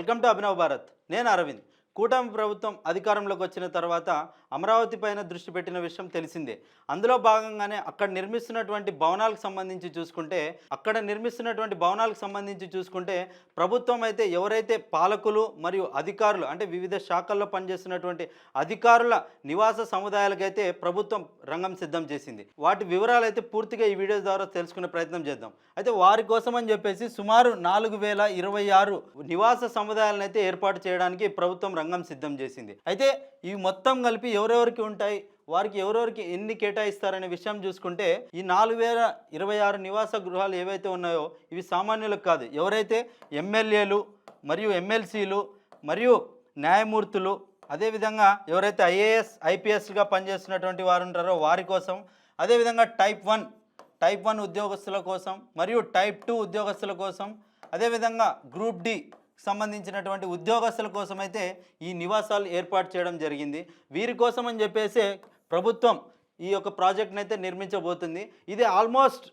Welcome to Abhinav Bharat. నేను అరవింద్. కూటమి ప్రభుత్వం అధికారంలోకి వచ్చిన తర్వాత అమరావతి పైన దృష్టి పెట్టిన విషయం తెలిసిందే. అందులో భాగంగానే అక్కడ నిర్మిస్తున్నటువంటి భవనాలకు సంబంధించి చూసుకుంటే ప్రభుత్వం అయితే ఎవరైతే పాలకులు మరియు అధికారులు అంటే వివిధ శాఖల్లో పనిచేస్తున్నటువంటి అధికారుల నివాస సముదాయాలకైతే ప్రభుత్వం రంగం సిద్ధం చేసింది. వాటి వివరాలు అయితే పూర్తిగా ఈ వీడియో ద్వారా తెలుసుకునే ప్రయత్నం చేద్దాం. అయితే వారి కోసం అని చెప్పేసి సుమారు 4026 నివాస సముదాయాలను అయితే ఏర్పాటు చేయడానికి ప్రభుత్వం రంగం సిద్ధం చేసింది. అయితే ఇవి మొత్తం కలిపి ఎవరెవరికి ఉంటాయి, వారికి ఎవరెవరికి ఎన్ని కేటాయిస్తారనే విషయం చూసుకుంటే ఈ 4026 నివాస గృహాలు ఏవైతే ఉన్నాయో ఇవి సామాన్యులకు కాదు. ఎవరైతే ఎమ్మెల్యేలు మరియు ఎమ్మెల్సీలు మరియు న్యాయమూర్తులు, అదేవిధంగా ఎవరైతే ఐఏఎస్ ఐపీఎస్గా పనిచేస్తున్నటువంటి వారు ఉంటారో వారి కోసం, అదేవిధంగా టైప్ 1 ఉద్యోగస్తుల కోసం మరియు టైప్ 2 ఉద్యోగస్తుల కోసం, అదేవిధంగా గ్రూప్ డి సంబంధించినటువంటి ఉద్యోగస్తుల కోసం అయితే ఈ నివాసాలు ఏర్పాటు చేయడం జరిగింది. వీరి కోసం అని చెప్పేసి ప్రభుత్వం ఈ యొక్క ప్రాజెక్ట్ని అయితే నిర్మించబోతుంది. ఇది ఆల్మోస్ట్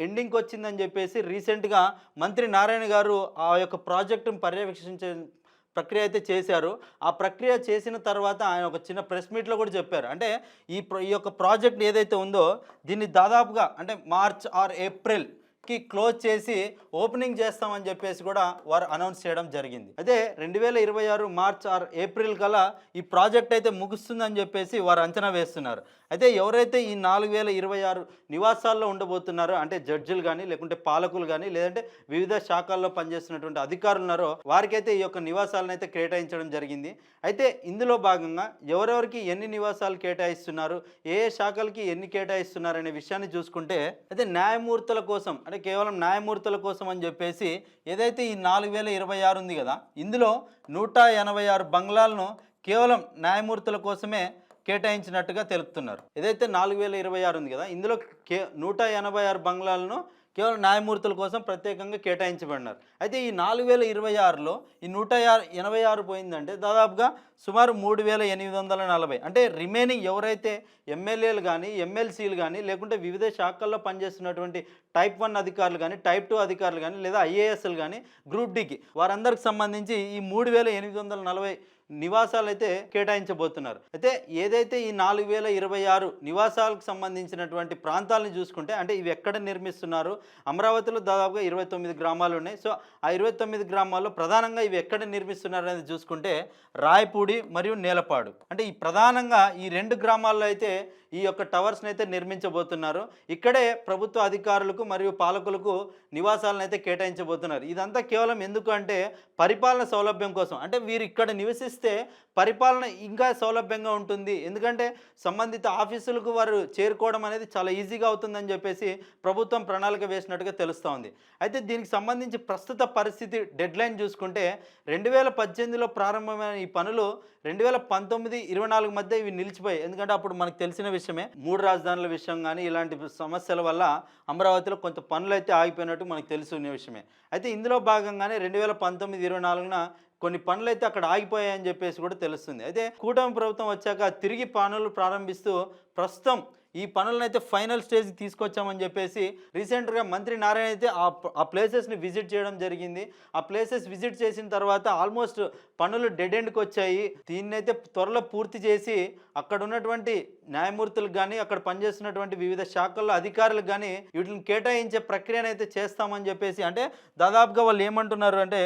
ఎండింగ్కి వచ్చిందని చెప్పేసి రీసెంట్గా మంత్రి నారాయణ గారు ఆ యొక్క ప్రాజెక్టును పర్యవేక్షించే ప్రక్రియ అయితే చేశారు. ఆ ప్రక్రియ చేసిన తర్వాత ఆయన ఒక చిన్న ప్రెస్ మీట్లో కూడా చెప్పారు. అంటే ఈ యొక్క ప్రాజెక్ట్ ఏదైతే ఉందో దీన్ని దాదాపుగా అంటే మార్చ్ ఆర్ ఏప్రిల్కి క్లోజ్ చేసి ఓపెనింగ్ చేస్తామని చెప్పేసి కూడా వారు అనౌన్స్ చేయడం జరిగింది. అయితే 2026 మార్చ్ ఆర్ ఏప్రిల్ కల్లా ఈ ప్రాజెక్ట్ అయితే ముగుస్తుందని చెప్పేసి వారు అంచనా వేస్తున్నారు. అయితే ఎవరైతే ఈ 4026 నివాసాల్లో ఉండబోతున్నారో అంటే జడ్జిలు కానీ లేకుంటే పాలకులు కానీ లేదంటే వివిధ శాఖల్లో పనిచేస్తున్నటువంటి అధికారులు ఉన్నారో వారికైతే ఈ యొక్క నివాసాలను అయితే కేటాయించడం జరిగింది. అయితే ఇందులో భాగంగా ఎవరెవరికి ఎన్ని నివాసాలు కేటాయిస్తున్నారు, ఏ శాఖలకి ఎన్ని కేటాయిస్తున్నారు అనే విషయాన్ని చూసుకుంటే అయితే న్యాయమూర్తుల కోసం అంటే కేవలం న్యాయమూర్తుల కోసం అని చెప్పేసి ఏదైతే ఈ 4026 ఉంది కదా, ఇందులో 186 బంగ్లాలను కేవలం న్యాయమూర్తుల కోసమే కేటాయించినట్టుగా తెలుపుతున్నారు. ఏదైతే 4026 ఉంది కదా, ఇందులో 186 బంగ్లాలను కేవలం న్యాయమూర్తుల కోసం ప్రత్యేకంగా కేటాయించబడినారు. అయితే ఈ 4026లో ఈ 186 పోయిందంటే దాదాపుగా సుమారు 3840. అంటే రిమైనింగ్ ఎవరైతే ఎమ్మెల్యేలు కానీ ఎమ్మెల్సీలు కానీ లేకుంటే వివిధ శాఖల్లో పనిచేస్తున్నటువంటి టైప్ 1 అధికారులు కానీ టైప్ 2 అధికారులు కానీ లేదా ఐఏఎస్లు కానీ గ్రూప్ డికి వారందరికి సంబంధించి ఈ 3840 నివాసాలు అయితే కేటాయించబోతున్నారు. అయితే ఏదైతే ఈ 4026 నివాసాలకు సంబంధించినటువంటి ప్రాంతాలను చూసుకుంటే అంటే ఇవి ఎక్కడ నిర్మిస్తున్నారు, అమరావతిలో దాదాపుగా 29 గ్రామాలు ఉన్నాయి. సో ఆ 29 గ్రామాల్లో ప్రధానంగా ఇవి ఎక్కడ నిర్మిస్తున్నారు అనేది చూసుకుంటే రాయపూడి మరియు నేలపాడు, అంటే ఈ ప్రధానంగా ఈ 2 గ్రామాల్లో అయితే ఈ యొక్క టవర్స్ని అయితే నిర్మించబోతున్నారు. ఇక్కడే ప్రభుత్వ అధికారులకు మరియు పాలకులకు నివాసాలను అయితే కేటాయించబోతున్నారు. ఇదంతా కేవలం ఎందుకు అంటే పరిపాలన సౌలభ్యం కోసం. అంటే వీరు ఇక్కడ నివసిస్తే పరిపాలన ఇంకా సౌలభ్యంగా ఉంటుంది, ఎందుకంటే సంబంధిత ఆఫీసులకు వారు చేరుకోవడం అనేది చాలా ఈజీగా అవుతుందని చెప్పేసి ప్రభుత్వం ప్రణాళిక వేసినట్టుగా తెలుస్తూ ఉంది. అయితే దీనికి సంబంధించి ప్రస్తుత పరిస్థితి డెడ్లైన్ చూసుకుంటే 2018లో ప్రారంభమైన ఈ పనులు 2019-24 మధ్య ఇవి నిలిచిపోయాయి. ఎందుకంటే అప్పుడు మనకు తెలిసిన విషయమే 3 రాజధానుల విషయం కానీ ఇలాంటి సమస్యల వల్ల అమరావతిలో కొంత పనులు అయితే ఆగిపోయినట్టు మనకు తెలిసిన విషయమే. అయితే ఇందులో భాగంగానే 2019-24న కొన్ని పనులు అయితే అక్కడ ఆగిపోయాయని చెప్పేసి కూడా తెలుస్తుంది. అయితే కూటమి ప్రభుత్వం వచ్చాక తిరిగి పనులు ప్రారంభిస్తూ ప్రస్తుతం ఈ పనులను అయితే ఫైనల్ స్టేజ్కి తీసుకొచ్చామని చెప్పేసి రీసెంట్గా మంత్రి నారాయణ అయితే ఆ ప్లేసెస్ని విజిట్ చేయడం జరిగింది. ఆ ప్లేసెస్ విజిట్ చేసిన తర్వాత ఆల్మోస్ట్ పనులు డెడ్ ఎండ్కి వచ్చాయి. దీన్నైతే త్వరలో పూర్తి చేసి అక్కడ ఉన్నటువంటి న్యాయమూర్తులకు కానీ అక్కడ పనిచేస్తున్నటువంటి వివిధ శాఖల్లో అధికారులకు కానీ వీటిని కేటాయించే ప్రక్రియను అయితే చేస్తామని చెప్పేసి అంటే దాదాపుగా వాళ్ళు ఏమంటున్నారు అంటే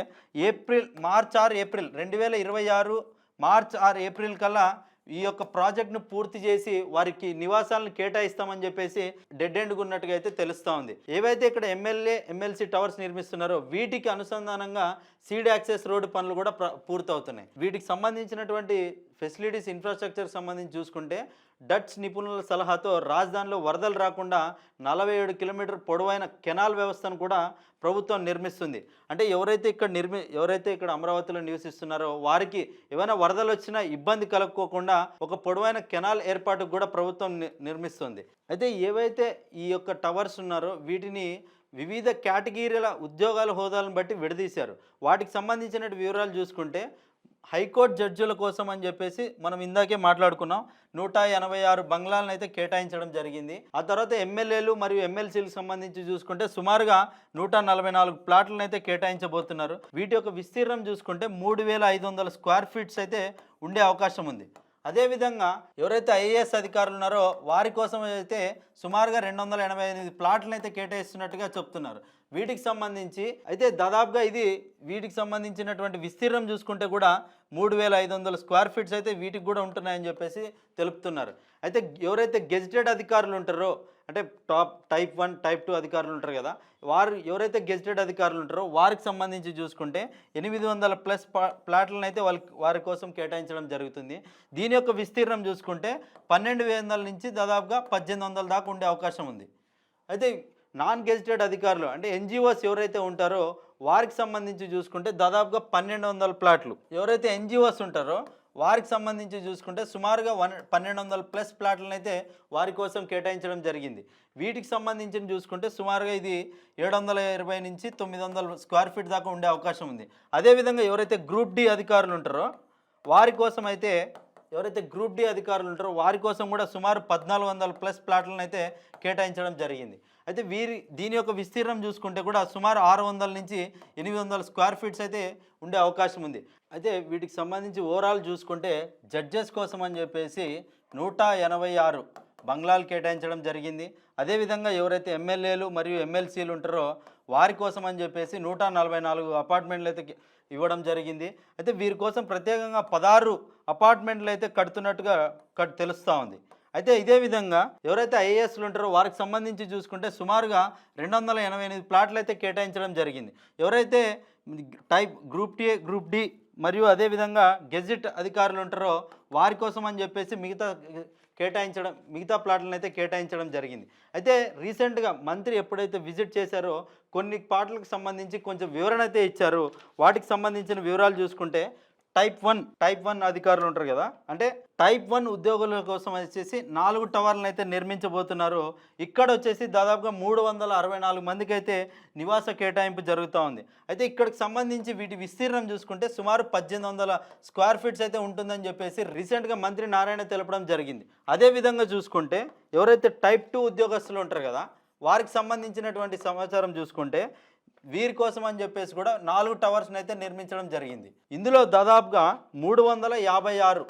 March are April 2026 March are April కల్లా ఈ యొక్క ప్రాజెక్ట్ను పూర్తి చేసి వారికి నివాసాలను కేటాయిస్తామని చెప్పేసి డెడ్ ఎండ్గా ఉన్నట్టుగా అయితే తెలుస్తూ ఉంది. ఏవైతే ఇక్కడ ఎమ్మెల్యే ఎమ్మెల్సీ టవర్స్ నిర్మిస్తున్నారో వీటికి అనుసంధానంగా సీడ్ యాక్సెస్ రోడ్డు పనులు కూడా పూర్తవుతున్నాయి. వీటికి సంబంధించినటువంటి ఫెసిలిటీస్ ఇన్ఫ్రాస్ట్రక్చర్ సంబంధించి చూసుకుంటే డచ్ నిపుణుల సలహాతో రాజధానిలో వరదలు రాకుండా 47 కిలోమీటర్ పొడవైన కెనాల్ వ్యవస్థను కూడా ప్రభుత్వం నిర్మిస్తుంది. అంటే ఎవరైతే ఇక్కడ అమరావతిలో నివసిస్తున్నారో వారికి ఏమైనా వరదలు వచ్చినా ఇబ్బంది కలుక్కోకుండా ఒక పొడవైన కెనాల్ ఏర్పాటుకు కూడా ప్రభుత్వం నిర్మిస్తుంది. అయితే ఏవైతే ఈ యొక్క టవర్స్ ఉన్నారో వీటిని వివిధ కేటగిరీల ఉద్యోగాల హోదాలను బట్టి విడదీశారు. వాటికి సంబంధించిన వివరాలు చూసుకుంటే హైకోర్టు జడ్జిల కోసం అని చెప్పేసి మనం ఇందాకే మాట్లాడుకున్నాం. 186 బంగ్లాలను అయితే కేటాయించడం జరిగింది. ఆ తర్వాత ఎమ్మెల్యేలు మరియు ఎమ్మెల్సీలకు సంబంధించి చూసుకుంటే సుమారుగా 144 ప్లాట్లను అయితే కేటాయించబోతున్నారు. వీటి యొక్క విస్తీర్ణం చూసుకుంటే 3500 స్క్వేర్ ఫీట్స్ అయితే ఉండే అవకాశం ఉంది. అదేవిధంగా ఎవరైతే ఐఏఎస్ అధికారులు ఉన్నారో వారి కోసం అయితే సుమారుగా 288 ప్లాట్లను అయితే కేటాయిస్తున్నట్టుగా చెప్తున్నారు. వీటికి సంబంధించి అయితే దాదాపుగా వీటికి సంబంధించినటువంటి విస్తీర్ణం చూసుకుంటే కూడా 3500 స్క్వేర్ ఫీట్స్ అయితే వీటికి కూడా ఉంటున్నాయని చెప్పేసి తెలుపుతున్నారు. అయితే ఎవరైతే గెజిటెడ్ అధికారులు ఉంటారో అంటే టైప్ 1 టైప్ 2 అధికారులు ఉంటారు కదా, వారు ఎవరైతే గెజిటెడ్ అధికారులు ఉంటారో వారికి సంబంధించి చూసుకుంటే 800 ప్లస్ ప్లాట్లను అయితే వారి కోసం కేటాయించడం జరుగుతుంది. దీని యొక్క విస్తీర్ణం చూసుకుంటే 1200 నుంచి దాదాపుగా 1800 దాకా ఉండే అవకాశం ఉంది. అయితే నాన్ గెజిటెడ్ అధికారులు అంటే ఎన్జిఓస్ ఎవరైతే ఉంటారో వారికి సంబంధించి చూసుకుంటే దాదాపుగా 1200 ప్లాట్లు. ఎవరైతే ఎన్జిఓస్ ఉంటారో వారికి సంబంధించి చూసుకుంటే సుమారుగా 1200 ప్లస్ ప్లాట్లను అయితే వారి కోసం కేటాయించడం జరిగింది. వీటికి సంబంధించి చూసుకుంటే సుమారుగా ఇది 720 నుంచి 900 స్క్వేర్ ఫీట్ దాకా ఉండే అవకాశం ఉంది. అదేవిధంగా ఎవరైతే గ్రూప్ డి అధికారులు ఉంటారో వారి కోసం అయితే వారి కోసం కూడా సుమారు 1400 ప్లస్ ప్లాట్లను అయితే కేటాయించడం జరిగింది. అయితే దీని యొక్క విస్తీర్ణం చూసుకుంటే కూడా సుమారు 600 నుంచి 800 స్క్వేర్ ఫీట్స్ అయితే ఉండే అవకాశం ఉంది. అయితే వీటికి సంబంధించి ఓవరాల్ చూసుకుంటే జడ్జెస్ కోసం అని చెప్పేసి 186 బంగ్లాలు కేటాయించడం జరిగింది. అదేవిధంగా ఎవరైతే ఎమ్మెల్యేలు మరియు ఎమ్మెల్సీలు ఉంటారో వారి కోసం అని చెప్పేసి 144 అపార్ట్మెంట్లు అయితే ఇవ్వడం జరిగింది. అయితే వీరి కోసం ప్రత్యేకంగా 16 అపార్ట్మెంట్లు అయితే కడుతున్నట్టుగా తెలుస్తూ ఉంది. అయితే ఇదే విధంగా ఎవరైతే ఐఏఎస్లు ఉంటారో వారికి సంబంధించి చూసుకుంటే సుమారుగా 288 ప్లాట్లు అయితే కేటాయించడం జరిగింది. ఎవరైతే గ్రూప్ టీ గ్రూప్ డి మరియు అదేవిధంగా గెజిట్ అధికారులు ఉంటారో వారి కోసం అని చెప్పేసి మిగతా ప్లాట్లను అయితే కేటాయించడం జరిగింది. అయితే రీసెంట్గా మంత్రి ఎప్పుడైతే విజిట్ చేశారో కొన్ని ప్లాట్లకు సంబంధించి కొంచెం వివరణ అయితే ఇచ్చారు. వాటికి సంబంధించిన వివరాలు చూసుకుంటే టైప్ 1 అధికారులు ఉంటారు కదా, అంటే టైప్ 1 ఉద్యోగుల కోసం వచ్చేసి 4 టవర్లను అయితే నిర్మించబోతున్నారు. ఇక్కడ వచ్చేసి దాదాపుగా 364 మందికి అయితే నివాస కేటాయింపు జరుగుతూ ఉంది. అయితే ఇక్కడికి సంబంధించి వీటి విస్తీర్ణం చూసుకుంటే సుమారు 1800 స్క్వేర్ ఫీట్స్ అయితే ఉంటుందని చెప్పేసి రీసెంట్గా మంత్రి నారాయణ తెలపడం జరిగింది. అదేవిధంగా చూసుకుంటే ఎవరైతే టైప్ 2 ఉద్యోగస్తులు ఉంటారు కదా వారికి సంబంధించినటువంటి సమాచారం చూసుకుంటే వీరి కోసం అని చెప్పేసి కూడా 4 టవర్స్ని అయితే నిర్మించడం జరిగింది. ఇందులో దాదాపుగా 356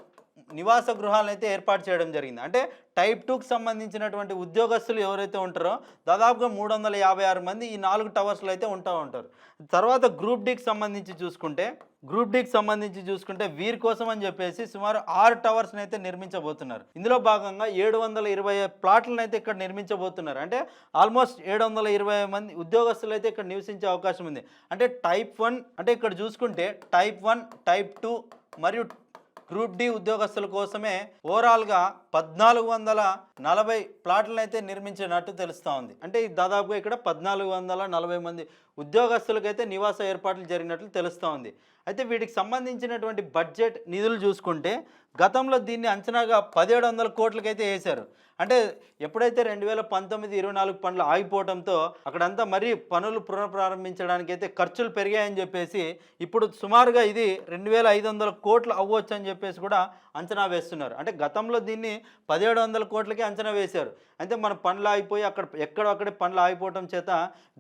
నివాస గృహాలను అయితే ఏర్పాటు చేయడం జరిగింది. అంటే టైప్ 2కి సంబంధించినటువంటి ఉద్యోగస్తులు ఎవరైతే ఉంటారో దాదాపుగా 356 మంది ఈ 4 టవర్స్లో అయితే ఉంటారు. తర్వాత గ్రూప్ డికి సంబంధించి చూసుకుంటే వీరి కోసం అని చెప్పేసి సుమారు 6 టవర్స్ని అయితే నిర్మించబోతున్నారు. ఇందులో భాగంగా 720 ప్లాట్లను అయితే ఇక్కడ నిర్మించబోతున్నారు. అంటే ఆల్మోస్ట్ 720 మంది ఉద్యోగస్తులు అయితే ఇక్కడ నివసించే అవకాశం ఉంది. అంటే టైప్ 1 అంటే ఇక్కడ చూసుకుంటే టైప్ 1 టైప్ 2 మరియు గ్రూప్ డి ఉద్యోగస్తుల కోసమే ఓవరాల్గా 1440 ప్లాట్లను అయితే నిర్మించినట్టు తెలుస్తూ ఉంది. అంటే దాదాపుగా ఇక్కడ 1440 మంది ఉద్యోగస్తులకైతే నివాస ఏర్పాట్లు జరిగినట్లు తెలుస్తూ ఉంది. అయితే వీటికి సంబంధించినటువంటి బడ్జెట్ నిధులు చూసుకుంటే గతంలో దీన్ని అంచనాగా 1700 కోట్లకైతే వేశారు. అంటే ఎప్పుడైతే 2019-24 పనులు ఆగిపోవడంతో అక్కడంతా మరీ పనులు పునఃప్రారంభించడానికి అయితే ఖర్చులు పెరిగాయని చెప్పేసి ఇప్పుడు సుమారుగా ఇది 2500 కోట్లు అవ్వచ్చు అని చెప్పేసి కూడా అంచనా వేస్తున్నారు. అంటే గతంలో దీన్ని 1700 కోట్లకి అంచనా వేశారు. అయితే మన పనులు ఆగిపోయి ఎక్కడక్కడే పనులు ఆగిపోవడం చేత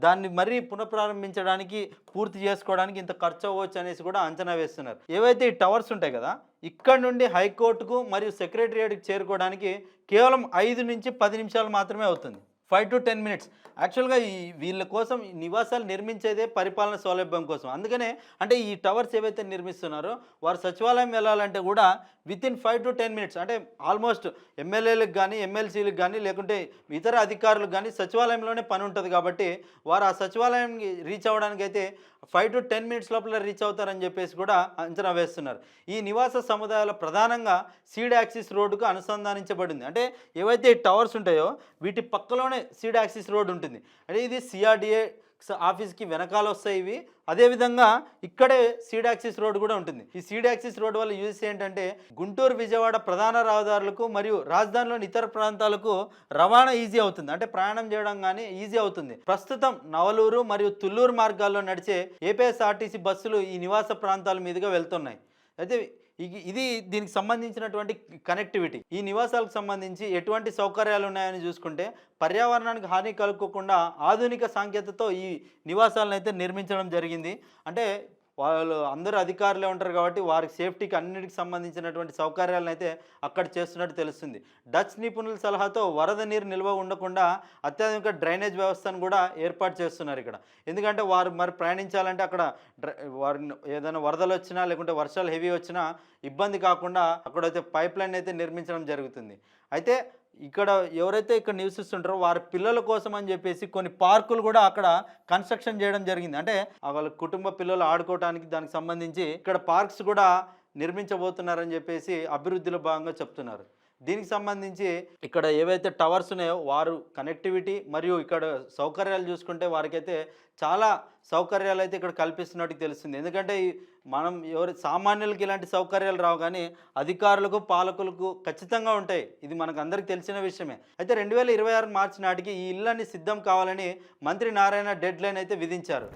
దాన్ని మరీ పునఃప్రారంభించడానికి పూర్తి చేసుకోవడానికి ఇంత ఖర్చు అవ్వచ్చు అనేసి కూడా అంచనా వేస్తున్నారు. ఏవైతే ఈ టవర్స్ ఉంటాయి కదా ఇక్కడ నుండి హైకోర్టుకు మరియు సెక్రటేరియట్కి చేరుకోవడానికి కేవలం 5 నుంచి 10 నిమిషాలు మాత్రమే అవుతుంది. 5 to 10 minutes. యాక్చువల్గా వీళ్ళ కోసం ఈ నివాసాలు నిర్మించేదే పరిపాలన సౌలభ్యం కోసం. అందుకనే అంటే ఈ టవర్స్ ఏవైతే నిర్మిస్తున్నారో వారు సచివాలయం వెళ్ళాలంటే కూడా వితిన్ 5 to 10 minutes, అంటే ఆల్మోస్ట్ ఎమ్మెల్యేలకు కానీ ఎమ్మెల్సీలకు కానీ లేకుంటే ఇతర అధికారులకు కానీ సచివాలయంలోనే పని ఉంటుంది కాబట్టి వారు ఆ సచివాలయంకి రీచ్ అవ్వడానికి అయితే 5 to 10 minutes లోపల రీచ్ అవుతారని చెప్పేసి కూడా అంచనా వేస్తున్నారు. ఈ నివాస సముదాయాల ప్రధానంగా సీడ్ యాక్సిస్ రోడ్డుకు అనుసంధానించబడింది. అంటే ఏవైతే ఈ టవర్స్ ఉంటాయో వీటి పక్కలోనే సీడ్ యాక్సిస్ రోడ్ ఉంటుంది. అంటే ఇది సిఆర్డిఏ ఆఫీస్కి వెనకాల వస్తాయి ఇవి. అదేవిధంగా ఇక్కడే సీడ్ యాక్సిస్ రోడ్ కూడా ఉంటుంది. ఈ సీడ్ యాక్సిస్ రోడ్ వల్ల యూజ్ ఏంటంటే గుంటూరు విజయవాడ ప్రధాన రహదారులకు మరియు రాజధానిలోని ఇతర ప్రాంతాలకు రవాణా ఈజీ అవుతుంది. అంటే ప్రయాణం చేయడం కానీ ఈజీ అవుతుంది. ప్రస్తుతం నవలూరు మరియు తుళ్ళూరు మార్గాల్లో నడిచే ఏపీఎస్ఆర్టీసీ బస్సులు ఈ నివాస ప్రాంతాల మీదుగా వెళ్తున్నాయి. అయితే ఇది దీనికి సంబంధించినటువంటి కనెక్టివిటీ. ఈ నివాసాలకు సంబంధించి ఎటువంటి సౌకర్యాలు ఉన్నాయని చూసుకుంటే, పర్యావరణానికి హాని కలుక్కోకుండా ఆధునిక సాంకేతికతతో ఈ నివాసాలనైతే నిర్మించడం జరిగింది. అంటే వాళ్ళు అందరూ అధికారులే ఉంటారు కాబట్టి వారికి సేఫ్టీకి అన్నిటికి సంబంధించినటువంటి సౌకర్యాలనైతే అక్కడ చేస్తున్నట్టు తెలుస్తుంది. డచ్ నిపుణుల సలహాతో వరద నీరు నిల్వ ఉండకుండా అత్యాధునిక డ్రైనేజ్ వ్యవస్థను కూడా ఏర్పాటు చేస్తున్నారు ఇక్కడ. ఎందుకంటే వారు మరి ప్రయాణించాలంటే అక్కడ వారిని ఏదైనా వరదలు వచ్చినా లేకుంటే వర్షాలు హెవీ వచ్చినా ఇబ్బంది కాకుండా అక్కడైతే పైప్ లైన్ అయితే నిర్మించడం జరుగుతుంది. అయితే ఇక్కడ ఎవరైతే ఇక్కడ నివసిస్తుంటారో వారి పిల్లల కోసం అని చెప్పేసి కొన్ని పార్కులు కూడా అక్కడ కన్స్ట్రక్షన్ చేయడం జరిగింది. అంటే వాళ్ళ కుటుంబ పిల్లలు ఆడుకోవడానికి దానికి సంబంధించి ఇక్కడ పార్క్స్ కూడా నిర్మించబోతున్నారని చెప్పేసి అభివృద్ధిలో భాగంగా చెప్తున్నారు. దీనికి సంబంధించి ఇక్కడ ఏవైతే టవర్స్ ఉన్నాయో వారు కనెక్టివిటీ మరియు ఇక్కడ సౌకర్యాలు చూసుకుంటే వారికైతే చాలా సౌకర్యాలు అయితే ఇక్కడ కల్పిస్తున్నట్టు తెలుస్తుంది. ఎందుకంటే మనం ఎవరు సామాన్యులకి ఇలాంటి సౌకర్యాలు రావు, కానీ అధికారులకు పాలకులకు ఖచ్చితంగా ఉంటాయి. ఇది మనకు అందరికీ తెలిసిన విషయమే. అయితే 2026 మార్చి నాటికి ఈ ఇళ్ళని సిద్ధం కావాలని మంత్రి నారాయణ డెడ్ లైన్ అయితే విధించారు.